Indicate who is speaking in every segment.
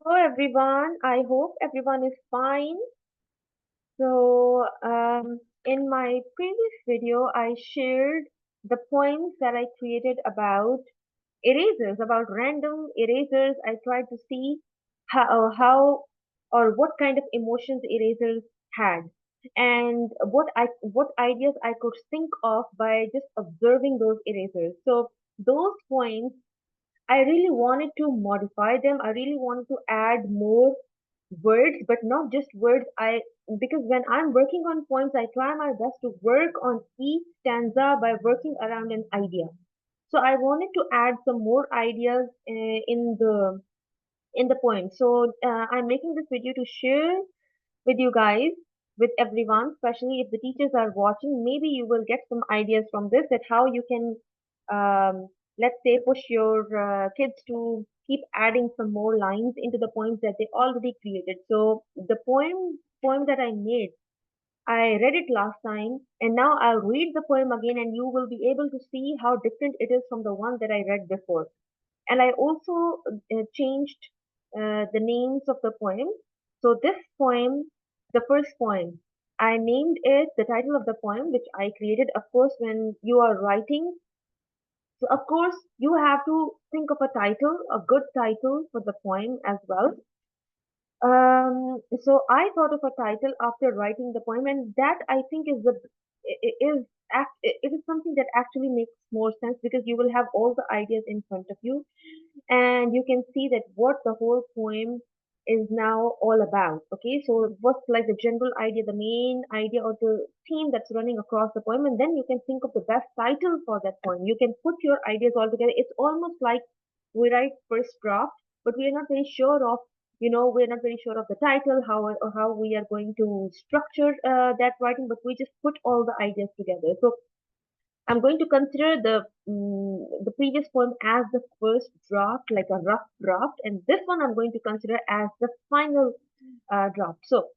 Speaker 1: Hello everyone. I hope everyone is fine. In my previous video, I shared the poems that I created about erasers, about random erasers. I tried to see how or what kind of emotions erasers had, and what ideas I could think of by just observing those erasers. So those poems I really wanted to modify them. I really wanted to add more words, but not just words. Because when I'm working on poems, I try my best to work on each stanza by working around an idea. So I wanted to add some more ideas in the poem. I'm making this video to share with you guys, with everyone, especially if the teachers are watching. Maybe you will get some ideas from this that how you can, let's say, push your kids to keep adding some more lines into the poems that they already created. So the poem that I made, I read it last time, and now I'll read the poem again, and you will be able to see how different it is from the one that I read before. And I also changed the names of the poem. So this poem, the first poem, I named it the title of the poem, which I created, of course, when you are writing. So of course, you have to think of a title, a good title for the poem as well. So I thought of a title after writing the poem, and that I think is it is something that actually makes more sense because you will have all the ideas in front of you, and you can see that what the whole poem is now all about. Okay, so what's like the general idea, the main idea, or the theme that's running across the poem, and then you can think of the best title for that poem. You can put your ideas all together. It's almost like we write first draft, but we are not very sure of, we're not very sure of the title, how we are going to structure that writing, but we just put all the ideas together. So I'm going to consider the previous poem as the first draft, like a rough draft, and this one I'm going to consider as the final draft. So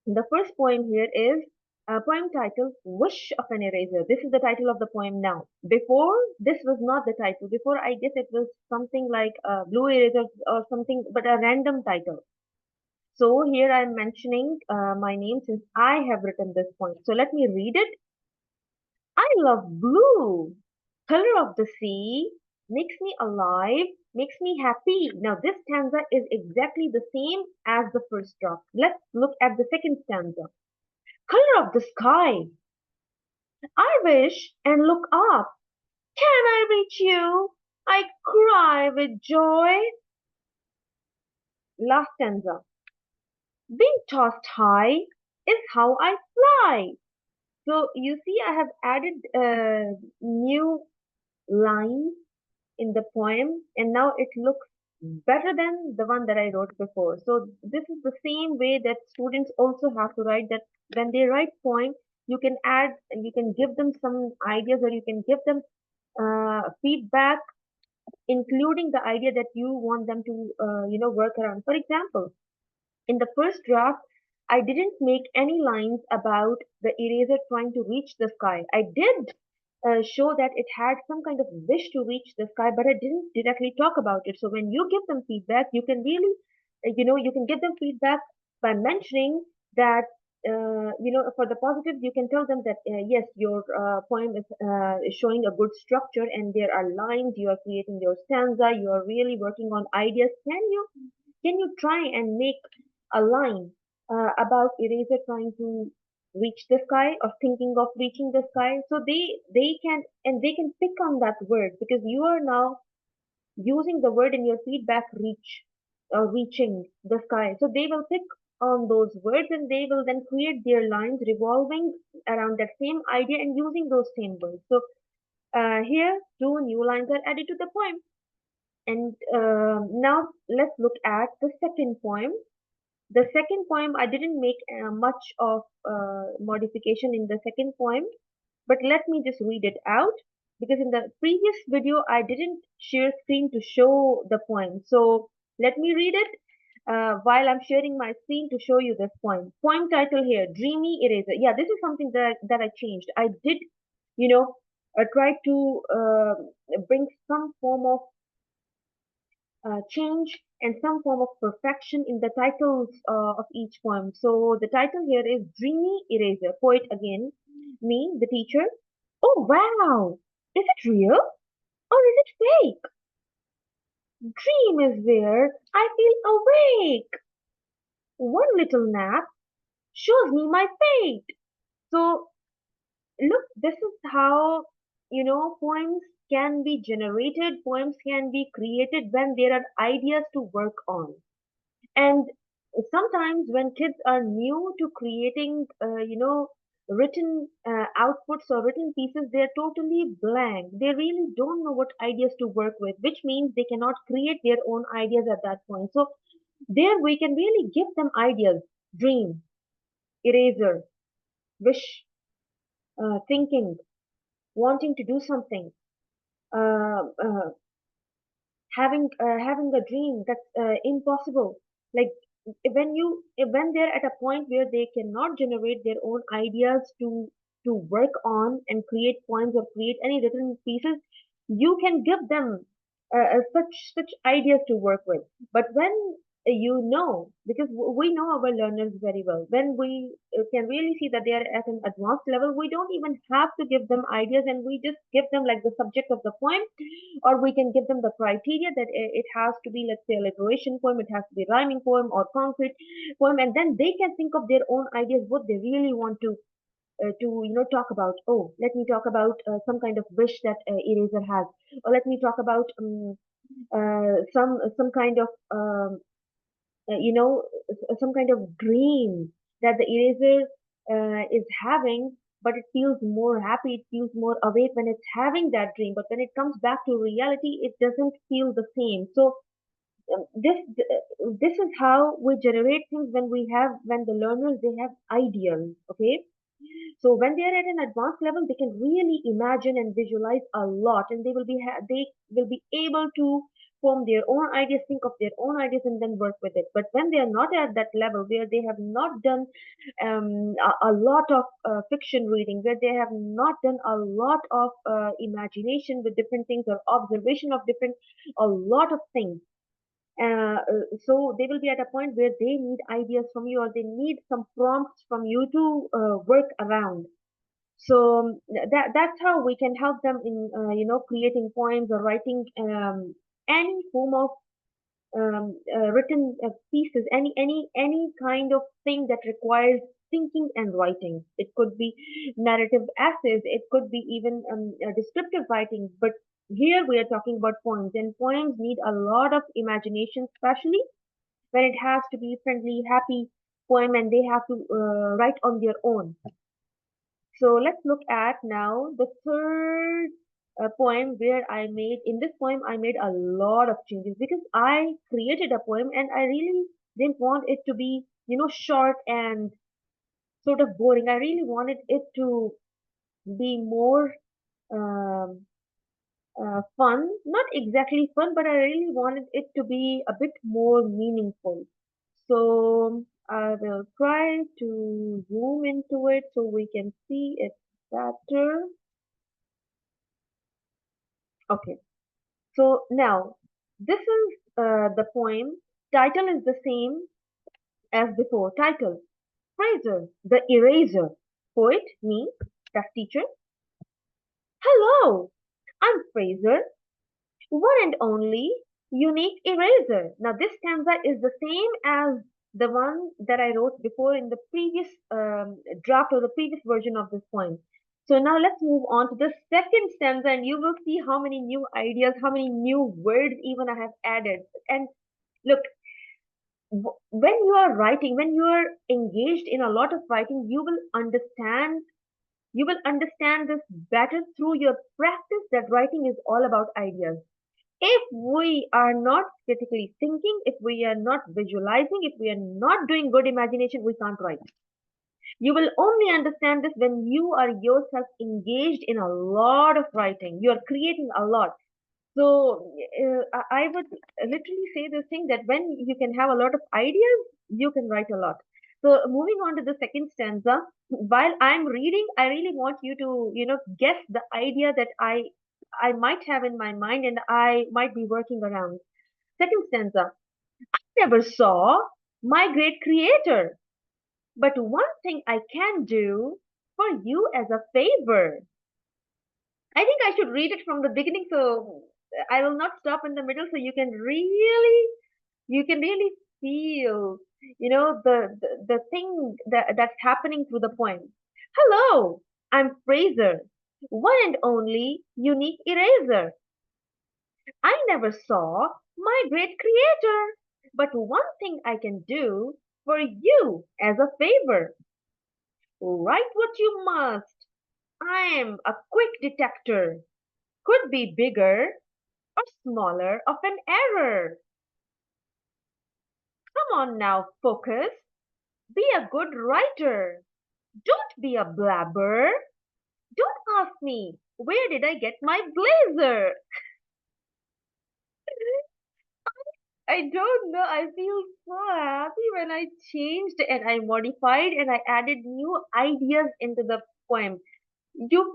Speaker 1: the first poem here is a poem titled Wish of an Eraser. This is the title of the poem now. Before, this was not the title. Before, I guess it was something like Blue Eraser or something, but a random title. So here I'm mentioning my name since I have written this poem. So let me read it. I love blue. Color of the sea makes me alive, makes me happy. Now this stanza is exactly the same as the first draft. Let's look at the second stanza. Color of the sky. I wish and look up. Can I reach you? I cry with joy. Last stanza. Being tossed high is how I fly. So you see, I have added new lines in the poem, and now it looks better than the one that I wrote before. So this is the same way that students also have to write, that when they write poem, you can add, you can give them some ideas, or you can give them feedback, including the idea that you want them to, work around. For example, in the first draft, I didn't make any lines about the eraser trying to reach the sky. I did show that it had some kind of wish to reach the sky, but I didn't directly talk about it. So when you give them feedback, you can really, you can give them feedback by mentioning that, for the positives, you can tell them that, yes, your poem is showing a good structure and there are lines, you are creating your stanza, you are really working on ideas. Can you try and make a line about eraser trying to reach the sky or thinking of reaching the sky? So they can pick on that word because you are now using the word in your feedback, reaching the sky. So they will pick on those words and they will then create their lines revolving around that same idea and using those same words. So here two new lines are added to the poem. And now let's look at the second poem. The second poem, I didn't make much of modification in the second poem, but let me just read it out because in the previous video, I didn't share screen to show the poem. So let me read it while I'm sharing my screen to show you this poem. Poem title here, Dreamy Eraser. Yeah, this is something that I changed. I did, you know, try to bring some form of change and some form of perfection in the titles of each poem. So the title here is Dreamy Eraser. Poet again, me, the teacher. Oh wow! Is it real or is it fake? Dream is where I feel awake. One little nap shows me my fate. So look, this is how poems can be generated, poems can be created when there are ideas to work on. And sometimes when kids are new to creating, written outputs or written pieces, they're totally blank. They really don't know what ideas to work with, which means they cannot create their own ideas at that point. So there we can really give them ideas, dream, eraser, wish, thinking, wanting to do something, uh, uh, having a dream that's impossible. Like when they're at a point where they cannot generate their own ideas to work on and create poems or create any written pieces, you can give them such ideas to work with. But when because we know our learners very well, when we can really see that they are at an advanced level, we don't even have to give them ideas, and we just give them like the subject of the poem, or we can give them the criteria that it has to be, let's say, alliteration poem, it has to be rhyming poem or concrete poem, and then they can think of their own ideas, what they really want to talk about. Oh, let me talk about some kind of wish that eraser has, or let me talk about some kind of some kind of dream that the eraser is having, but it feels more happy, it feels more awake when it's having that dream, but when it comes back to reality, it doesn't feel the same. So this is how we generate things when the learners they have ideas. Okay, so when they are at an advanced level, they can really imagine and visualize a lot, and they will be able to form their own ideas, think of their own ideas, and then work with it. But when they are not at that level, where they have not done a lot of fiction reading, where they have not done a lot of imagination with different things or observation of different a lot of things, so they will be at a point where they need ideas from you, or they need some prompts from you to work around. So that's how we can help them in creating poems or writing any form of written pieces, any kind of thing that requires thinking and writing. It could be narrative essays, it could be even descriptive writing, but here we are talking about poems, and poems need a lot of imagination, especially when it has to be friendly, happy poem, and they have to write on their own. So let's look at now the third poem, where in this poem, I made a lot of changes because I created a poem and I really didn't want it to be, short and sort of boring. I really wanted it to be more um, fun. Not exactly fun, but I really wanted it to be a bit more meaningful. So I will try to zoom into it so we can see it better. Okay. So now, this is the poem. Title is the same as before. Title, Fraser, the Eraser. Poet, me, that's teacher. Hello, I'm Fraser, one and only unique eraser. Now this stanza is the same as the one that I wrote before in the previous draft or the previous version of this poem. So now let's move on to the second stanza, and you will see how many new ideas, how many new words even I have added. And look, when you are writing, when you are engaged in a lot of writing, you will understand this better through your practice, that writing is all about ideas. If we are not critically thinking, if we are not visualizing, if we are not doing good imagination, we can't write. You will only understand this when you are yourself engaged in a lot of writing. You are creating a lot. So I would literally say this thing, that when you can have a lot of ideas, you can write a lot. So moving on to the second stanza, while I'm reading, I really want you to, guess the idea that I might have in my mind and I might be working around. Second stanza. Never saw my great creator, but one thing I can do for you as a favor. I think I should read it from the beginning, so I will not stop in the middle, so you can really feel, the thing that's happening through the poem. Hello, I'm Fraser, one and only unique eraser. I never saw my great creator, but one thing I can do for you as a favor. Write what you must. I'm a quick detector. Could be bigger or smaller of an error. Come on now, focus. Be a good writer. Don't be a blabber. Don't ask me, where did I get my blazer? I don't know. I feel so happy when I changed and I modified and I added new ideas into the poem. You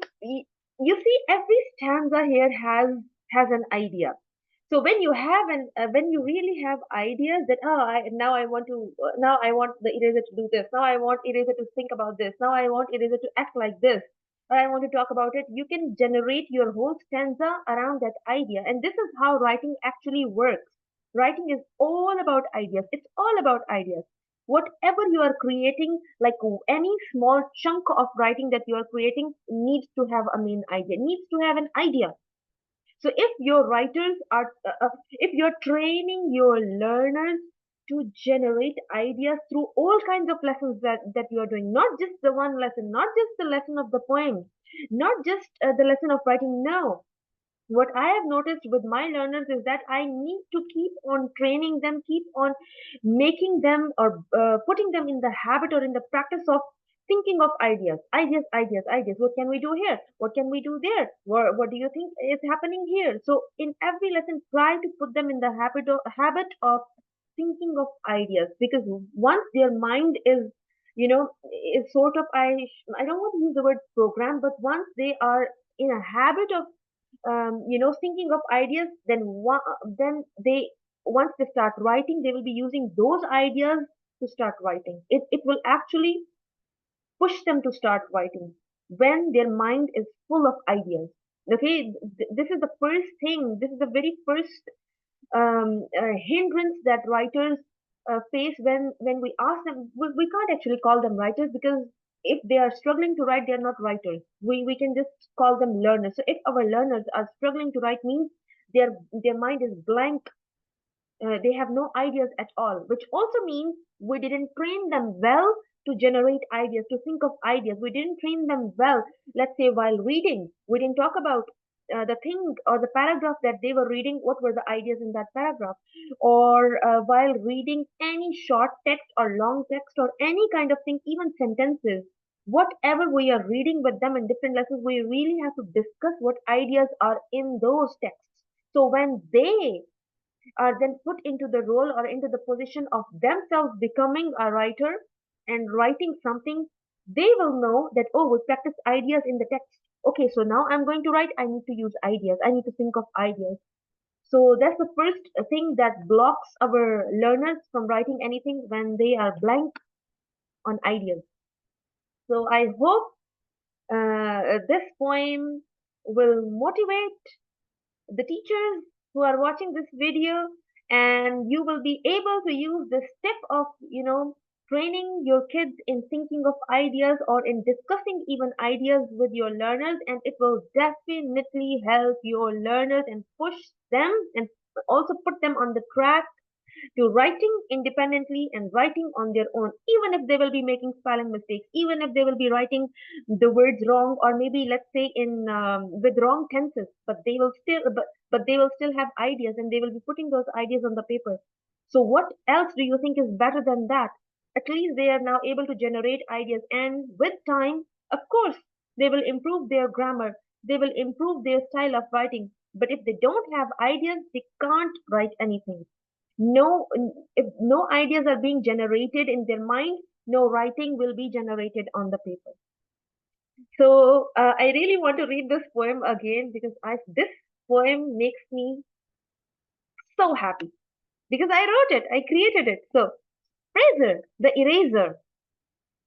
Speaker 1: see, every stanza here has an idea. So when you really have ideas that, now I want to, now I want the eraser to do this, now I want eraser to think about this, now I want eraser to act like this, or I want to talk about it, you can generate your whole stanza around that idea. And this is how writing actually works. Writing is all about ideas. It's all about ideas. Whatever you are creating, like any small chunk of writing that you are creating, needs to have a main idea, needs to have an idea. So if your writers are, if you're training your learners to generate ideas through all kinds of lessons that you are doing, not just the one lesson, not just the lesson of the poem, not just the lesson of writing, no. What I have noticed with my learners is that I need to keep on training them, keep on making them or putting them in the habit or in the practice of thinking of ideas, ideas, ideas, ideas. What can we do here? What can we do there? What do you think is happening here? So in every lesson, try to put them in the habit of thinking of ideas, because once their mind is sort of, I don't want to use the word program, but once they are in a habit of thinking of ideas, then they once they start writing, they will be using those ideas to start writing. It will actually push them to start writing when their mind is full of ideas. Okay, this is the first thing. This is the very first hindrance that writers face when we ask them. We can't actually call them writers, because if they are struggling to write, they are not writers. We can just call them learners. So if our learners are struggling to write, means their mind is blank. They have no ideas at all, which also means we didn't train them well to generate ideas, to think of ideas. We didn't train them well. Let's say while reading, we didn't talk about the thing or the paragraph that they were reading, what were the ideas in that paragraph. Or while reading any short text or long text or any kind of thing, even sentences, whatever we are reading with them in different lessons, we really have to discuss what ideas are in those texts. So when they are then put into the role or into the position of themselves becoming a writer and writing something, they will know that, oh, we practice ideas in the text. Okay, so now I'm going to write, I need to use ideas, I need to think of ideas. So that's the first thing that blocks our learners from writing anything, when they are blank on ideas. So I hope this poem will motivate the teachers who are watching this video, and you will be able to use this tip of training your kids in thinking of ideas or in discussing even ideas with your learners, and it will definitely help your learners and push them and also put them on the track to writing independently and writing on their own, even if they will be making spelling mistakes, even if they will be writing the words wrong, or maybe let's say in with wrong tenses, but they will still have ideas, and they will be putting those ideas on the paper. So what else do you think is better than that? At least they are now able to generate ideas, and with time, of course, they will improve their grammar, they will improve their style of writing. But if they don't have ideas, they can't write anything. If no ideas are being generated in their mind, no writing will be generated on the paper. So I really want to read this poem again, because this poem makes me so happy. because I wrote it, I created it. So, Fraser, the eraser.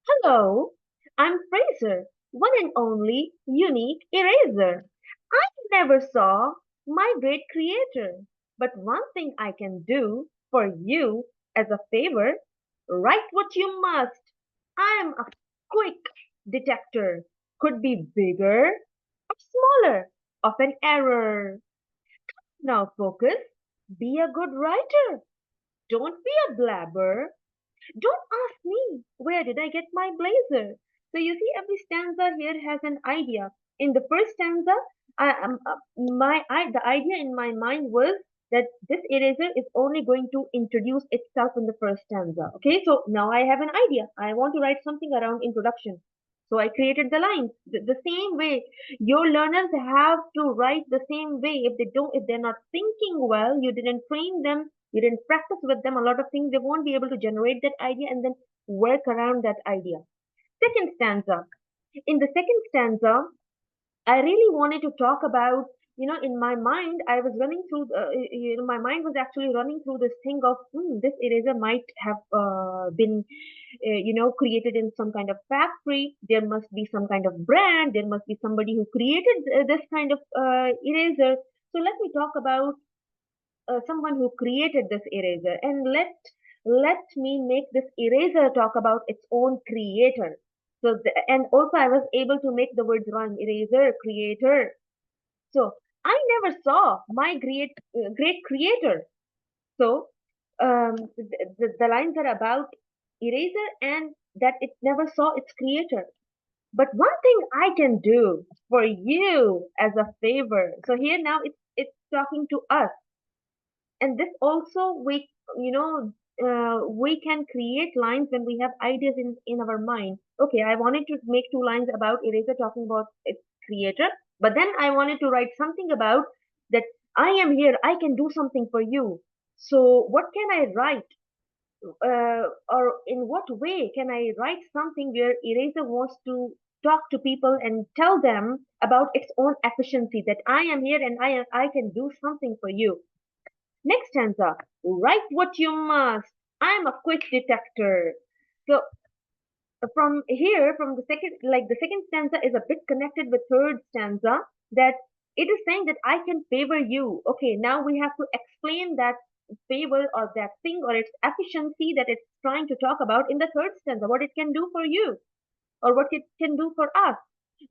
Speaker 1: Hello, I'm Fraser, one and only unique eraser. I never saw my great creator, but one thing I can do for you as a favor, write what you must. I am a quick detector. Could be bigger or smaller of an error. Now focus. Be a good writer. Don't be a blabber. Don't ask me, where did I get my blazer? So you see, every stanza here has an idea. In the first stanza, the idea in my mind was that this eraser is only going to introduce itself in the first stanza. Okay, so now I have an idea. I want to write something around introduction. So I created the lines. The same way your learners have to write the same way. If they're not thinking well, you didn't train them, you didn't practice with them a lot of things, they won't be able to generate that idea and then work around that idea. Second stanza. In the second stanza, I really wanted to talk about, in my mind, I was running through, my mind was actually running through this thing of, this eraser might have been, created in some kind of factory. There must be some kind of brand. There must be somebody who created this kind of eraser. So let me talk about someone who created this eraser, and let me make this eraser talk about its own creator. So and also I was able to make the words rhyme: eraser, creator. So I never saw my great creator. So the lines are about eraser and that it never saw its creator. But one thing I can do for you as a favor. So here now it's talking to us, and this also we can create lines when we have ideas in our mind. Okay, I wanted to make two lines about eraser talking about its creator, but then I wanted to write something about that I am here, I can do something for you. So what can I write, or in what way can I write something where eraser wants to talk to people and tell them about its own efficiency, that I am here and I can do something for you. Next stanza, write what you must. I'm a quick detector. So from here, from the second, like the second stanza is a bit connected with third stanza, that it is saying that I can favor you. Okay, now we have to explain that favor or that thing or its efficiency that it's trying to talk about in the third stanza, what it can do for you or what it can do for us.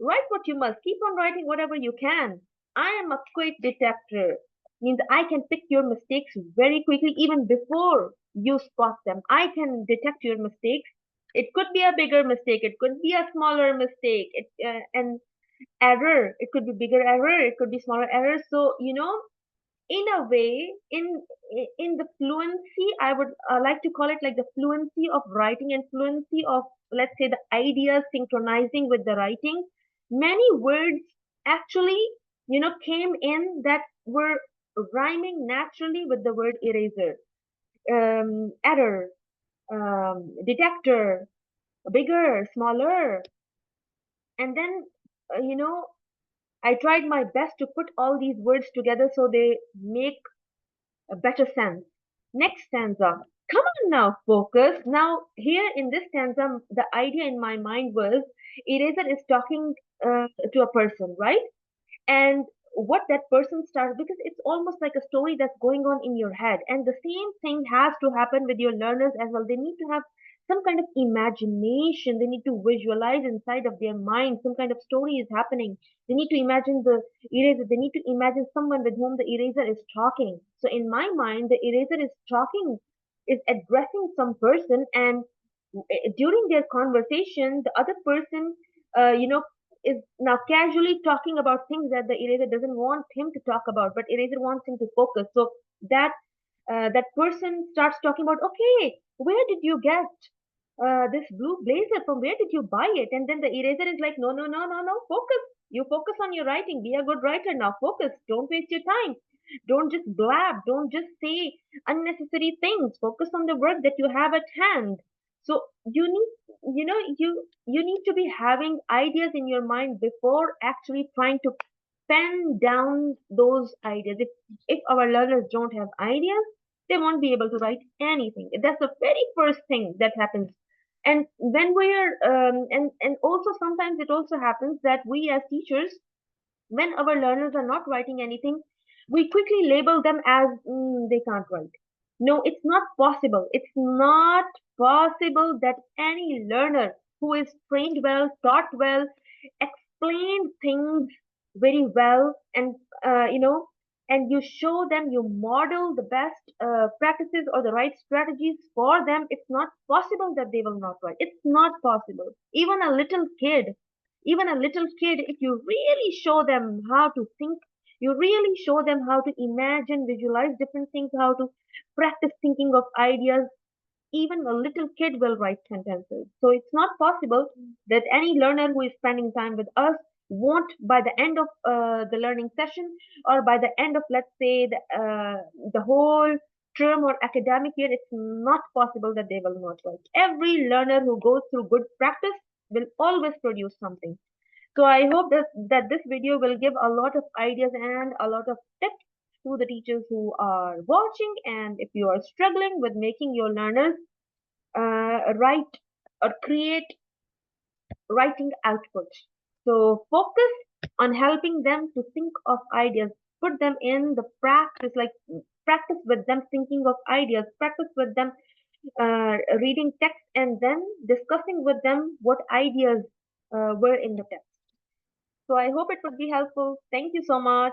Speaker 1: Write what you must. Keep on writing whatever you can. I am a quick detector. Means I can pick your mistakes very quickly even before you spot them. I can detect your mistakes. It could be a bigger mistake. It could be a smaller mistake. And error. It could be bigger error. It could be smaller error. So, in a way, in the fluency, I would like to call it like the fluency of writing and fluency of, let's say, the ideas synchronizing with the writing. Many words actually came in that were rhyming naturally with the word eraser. Error, detector, bigger, smaller, and then I tried my best to put all these words together so they make a better sense. Next stanza. Come on now, focus. Now, here in this stanza, the idea in my mind was eraser is talking to a person, right? And what that person starts, because it's almost like a story that's going on in your head, and the same thing has to happen with your learners as well. They need to have some kind of imagination, they need to visualize inside of their mind some kind of story is happening. They need to imagine the eraser, they need to imagine someone with whom the eraser is talking. So in my mind, the eraser is talking, is addressing some person, and during their conversation the other person uh, you know is now casually talking about things that the eraser doesn't want him to talk about, but eraser wants him to focus. So that that person starts talking about, okay, where did you get this blue blazer from? Where did you buy it? And then the eraser is like, no, no, no, no, no, focus. You focus on your writing. Be a good writer now. Focus. Don't waste your time. Don't just blab. Don't just say unnecessary things. Focus on the work that you have at hand. So you need to be having ideas in your mind before actually trying to pen down those ideas. If our learners don't have ideas, they won't be able to write anything. That's the very first thing that happens. And when we're and also sometimes it also happens that we as teachers, when our learners are not writing anything, we quickly label them as they can't write. No, it's not possible. It's not possible that any learner who is trained well, taught well, explained things very well, and and you show them, you model the best practices or the right strategies for them. It's not possible that they will not write. It's not possible. Even a little kid, if you really show them how to think, you really show them how to imagine, visualize different things, how to practice thinking of ideas, even a little kid will write sentences. So it's not possible that any learner who is spending time with us won't, by the end of the learning session, or by the end of, let's say, the whole term or academic year, it's not possible that they will not write. Every learner who goes through good practice will always produce something. So I hope that this video will give a lot of ideas and a lot of tips to the teachers who are watching. And if you are struggling with making your learners write or create writing output, so focus on helping them to think of ideas. Put them in the practice, like practice with them thinking of ideas, practice with them reading text, and then discussing with them what ideas were in the text. So I hope it would be helpful. Thank you so much.